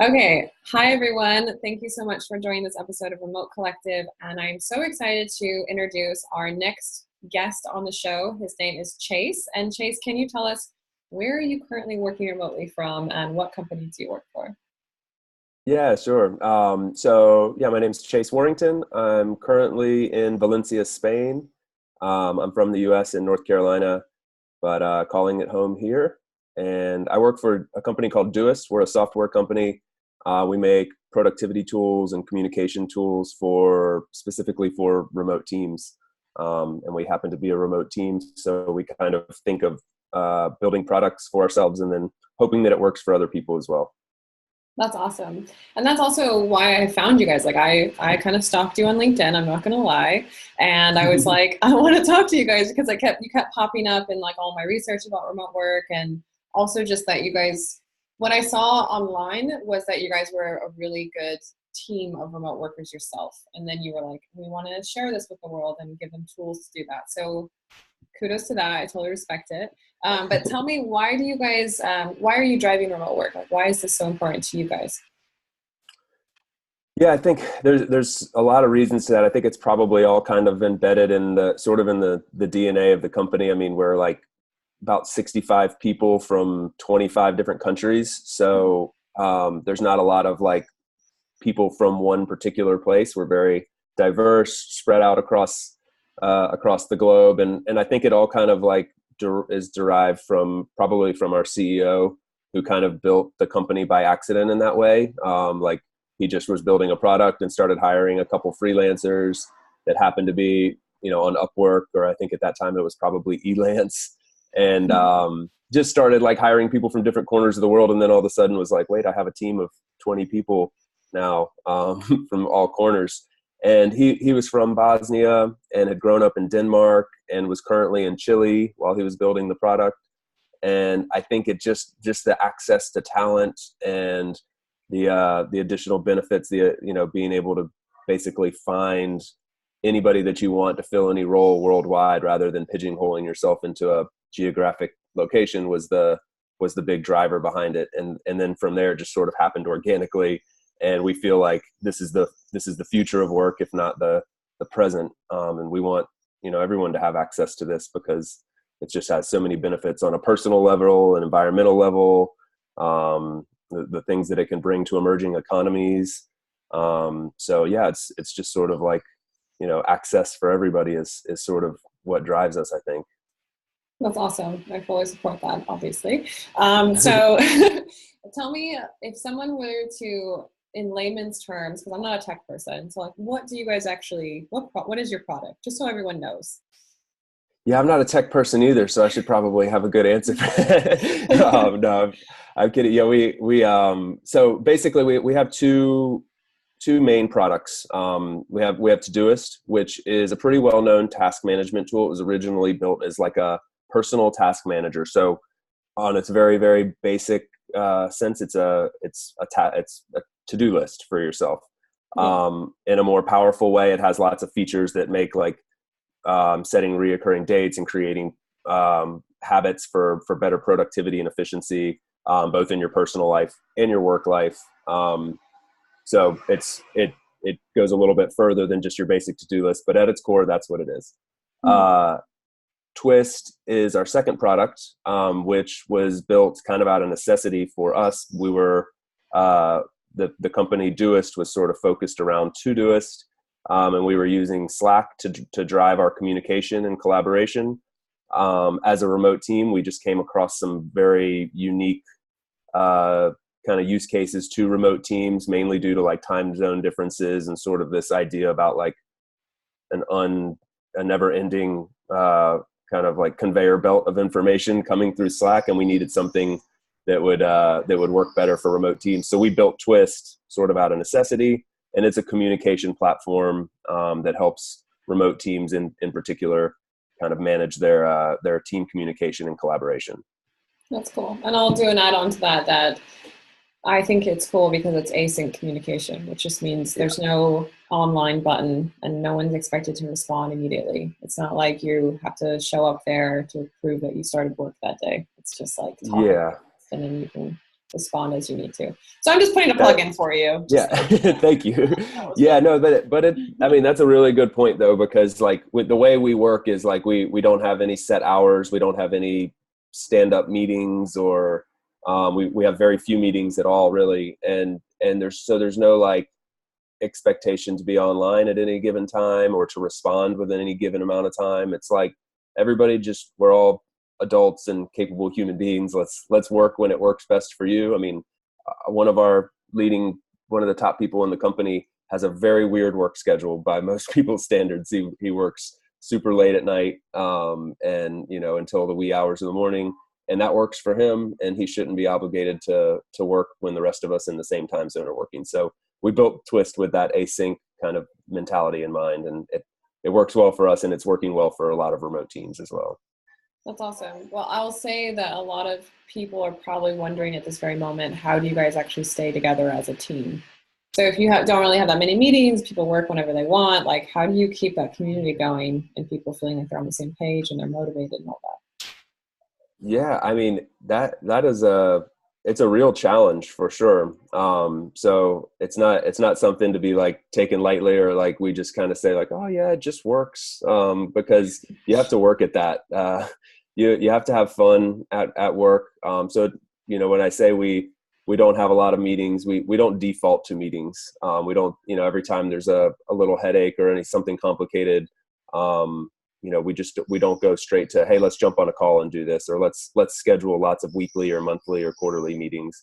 Okay. Hi, everyone. Thank you so much for joining this episode of Remote Collective. And I'm so excited to introduce our next guest on the show. His name is Chase. And Chase, can you tell us where are you currently working remotely from and what company do you work for? Yeah, sure. My name's Chase Warrington. I'm currently in Valencia, Spain. I'm from the U.S. in North Carolina, but calling it home here. And I work for a company called Doist. We're a software company. We make productivity tools and communication tools specifically for remote teams. And we happen to be a remote team, so we kind of think of building products for ourselves and then hoping that it works for other people as well. That's awesome. And that's also why I found you guys. Like I kind of stalked you on LinkedIn, I'm not gonna lie. And I was like, I want to talk to you guys because you kept popping up in like all my research about remote work, and also just that you guys, what I saw online was that you guys were a really good team of remote workers yourself. And then you were like, we want to share this with the world and give them tools to do that. So kudos to that. I totally respect it. But tell me, why are you driving remote work? Like, why is this so important to you guys? Yeah, I think there's a lot of reasons to that. I think it's probably all kind of embedded in the DNA of the company. I mean, we're like about 65 people from 25 different countries. So there's not a lot of like people from one particular place. We're very diverse, spread out across the globe, and I think it all kind of like is derived probably from our CEO, who kind of built the company by accident in that way. Like he just was building a product and started hiring a couple freelancers that happened to be, on Upwork, or I think at that time it was probably Elance, and just started like hiring people from different corners of the world. And then all of a sudden was like, wait, I have a team of 20 people now, from all corners. And he was from Bosnia and had grown up in Denmark and was currently in Chile while he was building the product. And I think it just the access to talent and the additional benefits, being able to basically find anybody that you want to fill any role worldwide rather than pigeonholing yourself into a geographic location was the big driver behind it. And then from there, it just sort of happened organically. And we feel like this is the future of work, if not the present. And we want, everyone to have access to this because it just has so many benefits on a personal level and environmental level. The things that it can bring to emerging economies. So yeah, it's just sort of like, access for everybody is sort of what drives us, I think. That's awesome. I fully support that, obviously. So tell me, if someone were to, in layman's terms, because I'm not a tech person, so like, what do you guys actually, what is your product? Just so everyone knows. Yeah, I'm not a tech person either, so I should probably have a good answer for that. No, I'm kidding. Yeah, so basically we have two main products. We have Todoist, which is a pretty well-known task management tool. It was originally built as like a personal task manager. So on its very, very basic sense, it's a to-do list for yourself. Yeah. In a more powerful way, it has lots of features that make like setting reoccurring dates and creating habits for better productivity and efficiency, both in your personal life and your work life. So it goes a little bit further than just your basic to-do list, but at its core, that's what it is. Twist is our second product, which was built kind of out of necessity for us. We were the company Doist was sort of focused around Todoist, and we were using Slack to drive our communication and collaboration. As a remote team, we just came across some very unique kind of use cases to remote teams, mainly due to like time zone differences and sort of this idea about like a never-ending kind of like conveyor belt of information coming through Slack, and we needed something that would work better for remote teams. So we built Twist sort of out of necessity, and it's a communication platform that helps remote teams in particular kind of manage their team communication and collaboration. That's cool. And I'll do an add-on to that I think it's cool because it's async communication, which just means there's no online button and no one's expected to respond immediately. It's not like you have to show up there to prove that you started work that day. It's just like talk Yeah. and then you can respond as you need to. So I'm just putting a plug in for you. Yeah. Thank you. Yeah, no, I mean, that's a really good point though, because like with the way we work is like, we don't have any set hours. We don't have any stand up meetings or, we have very few meetings at all really. And there's no like expectation to be online at any given time or to respond within any given amount of time. It's like everybody we're all adults and capable human beings. Let's work when it works best for you. I mean, one of the top people in the company has a very weird work schedule by most people's standards. He works super late at night, and until the wee hours of the morning, and that works for him, and he shouldn't be obligated to work when the rest of us in the same time zone are working. So we built Twist with that async kind of mentality in mind, and it works well for us, and it's working well for a lot of remote teams as well. That's awesome. Well, I'll say that a lot of people are probably wondering at this very moment, how do you guys actually stay together as a team? So if you don't really have that many meetings, people work whenever they want, like how do you keep that community going and people feeling like they're on the same page and they're motivated and all that? Yeah, I mean, it's a real challenge for sure. So it's not something to be like taken lightly, or like we just kind of say like, oh yeah, it just works. Because you have to work at that. You have to have fun at work. So, when I say we don't have a lot of meetings, we don't default to meetings. We don't, every time there's a little headache or something complicated, we don't go straight to, hey, let's jump on a call and do this, or let's schedule lots of weekly or monthly or quarterly meetings.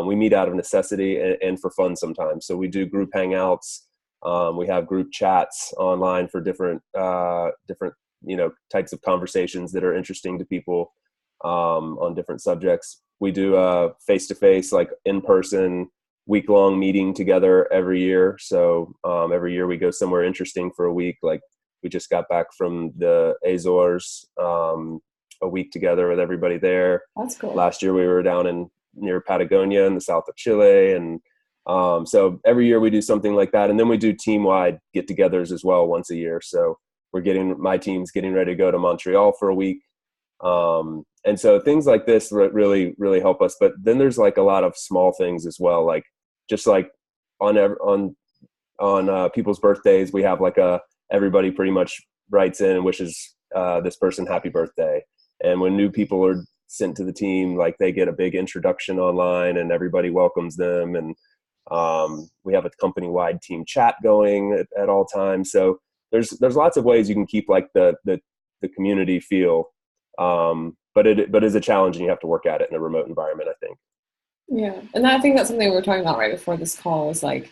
We meet out of necessity and for fun sometimes. So we do group hangouts. We have group chats online for different types of conversations that are interesting to people, on different subjects. We do face-to-face, like in-person, week-long meeting together every year. So every year we go somewhere interesting for a week. Like we just got back from the Azores, a week together with everybody there. That's cool. Last year we were down near Patagonia in the south of Chile. And so every year we do something like that. And then we do team-wide get-togethers as well once a year. So my team's getting ready to go to Montreal for a week. And so things like this really, really help us. But then there's like a lot of small things as well. Like just like on people's birthdays, we have like everybody pretty much writes in and wishes this person happy birthday. And when new people are sent to the team, like they get a big introduction online and everybody welcomes them. And we have a company-wide team chat going at all times. So there's lots of ways you can keep like the community feel. But it's a challenge, and you have to work at it in a remote environment, I think. Yeah. And I think that's something we were talking about right before this call is like,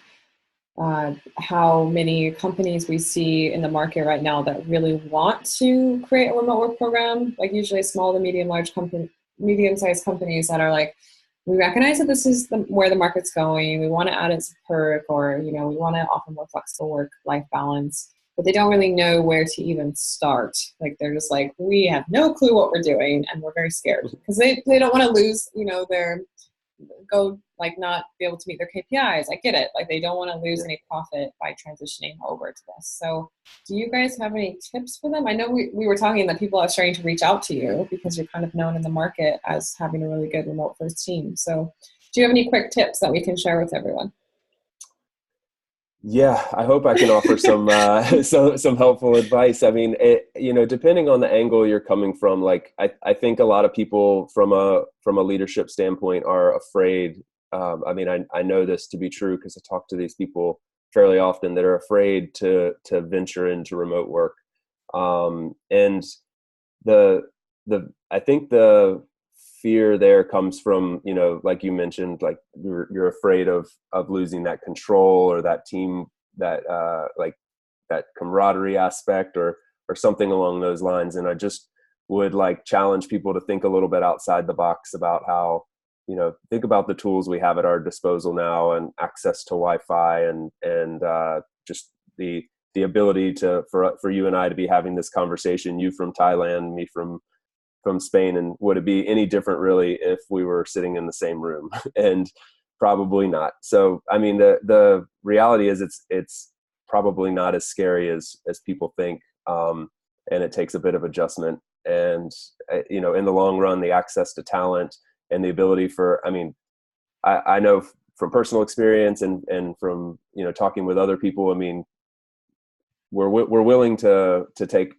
how many companies we see in the market right now that really want to create a remote work program, like usually small to medium-sized companies that are like, we recognize that this is where the market's going. We want to add it as a perk, or, we want to offer more flexible work-life balance, but they don't really know where to even start. Like they're just like, we have no clue what we're doing, and we're very scared because they don't want to lose, not be able to meet their KPIs. I get it. Like they don't want to lose any profit by transitioning over to this. So do you guys have any tips for them? I know we were talking that people are starting to reach out to you because you're kind of known in the market as having a really good remote first team. So do you have any quick tips that we can share with everyone? Yeah, I hope I can offer some some helpful advice. I mean, depending on the angle you're coming from, like I think a lot of people from a leadership standpoint are afraid. I mean, I know this to be true because I talk to these people fairly often that are afraid to venture into remote work. And I think the fear there comes from, like you mentioned, like you're afraid of losing that control or that team, that like that camaraderie aspect or something along those lines. And I just would like challenge people to think a little bit outside the box about how, think about the tools we have at our disposal now, and access to Wi-Fi and just the ability for you and I to be having this conversation, you from Thailand, me from Spain. And would it be any different really if we were sitting in the same room? And probably not. So, I mean, the reality is it's probably not as scary as people think. And it takes a bit of adjustment. And, in the long run, the access to talent and the ability I know from personal experience and from, you know, talking with other people, I mean, we're willing to take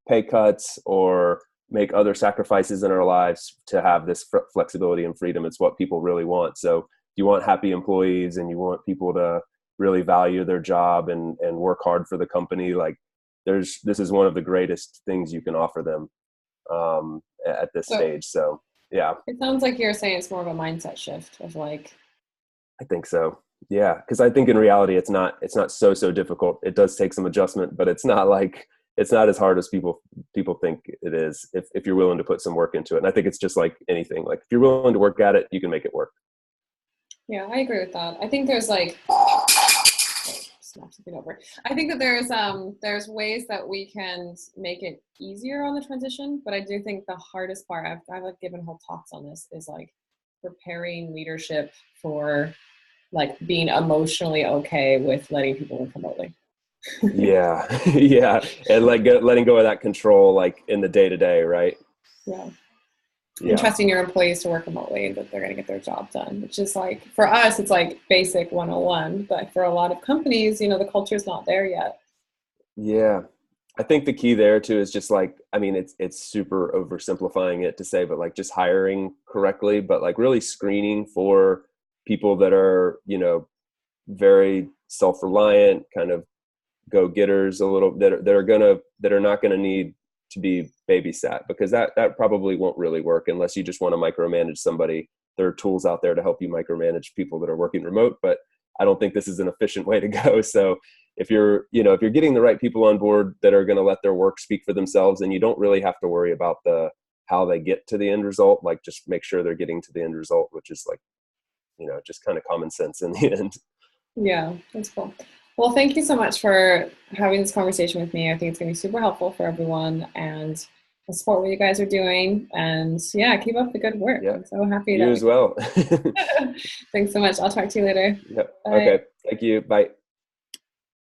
pay cuts or make other sacrifices in our lives to have this flexibility and freedom. It's what people really want. So you want happy employees and you want people to really value their job and work hard for the company. Like this is one of the greatest things you can offer them at this stage. So yeah. It sounds like you're saying it's more of a mindset shift of like. I think so. Yeah. Cause I think in reality, it's not so difficult. It does take some adjustment, but it's not as hard as people think it is if you're willing to put some work into it. And I think it's just like anything, like if you're willing to work at it, you can make it work. Yeah, I agree with that. I think there's like, snap something over. I think that there's ways that we can make it easier on the transition, but I do think the hardest part, I've like given whole talks on this, is like preparing leadership for like being emotionally okay with letting people work remotely. Yeah. Yeah. And like letting go of that control, like in the day to day, right? Yeah. And trusting your employees to work remotely and that they're going to get their job done, which is like, for us, it's like basic 101, but for a lot of companies, you know, the culture is not there yet. Yeah. I think the key there too is just like, I mean, it's super oversimplifying it to say, but like just hiring correctly, but like really screening for people that are, you know, very self-reliant, kind of go-getters a little, that are not going to need to be babysat, because that probably won't really work unless you just want to micromanage somebody. There are tools out there to help you micromanage people that are working remote, but I don't think this is an efficient way to go. So if you're getting the right people on board that are going to let their work speak for themselves, and you don't really have to worry about how they get to the end result, like just make sure they're getting to the end result, which is like, you know, just kind of common sense in the end. Yeah, that's cool. Well, thank you so much for having this conversation with me. I think it's going to be super helpful for everyone, and I support what you guys are doing. And yeah, keep up the good work. Yeah. I'm so happy you as well. Thanks so much. I'll talk to you later. Yep. Bye. Okay. Thank you. Bye.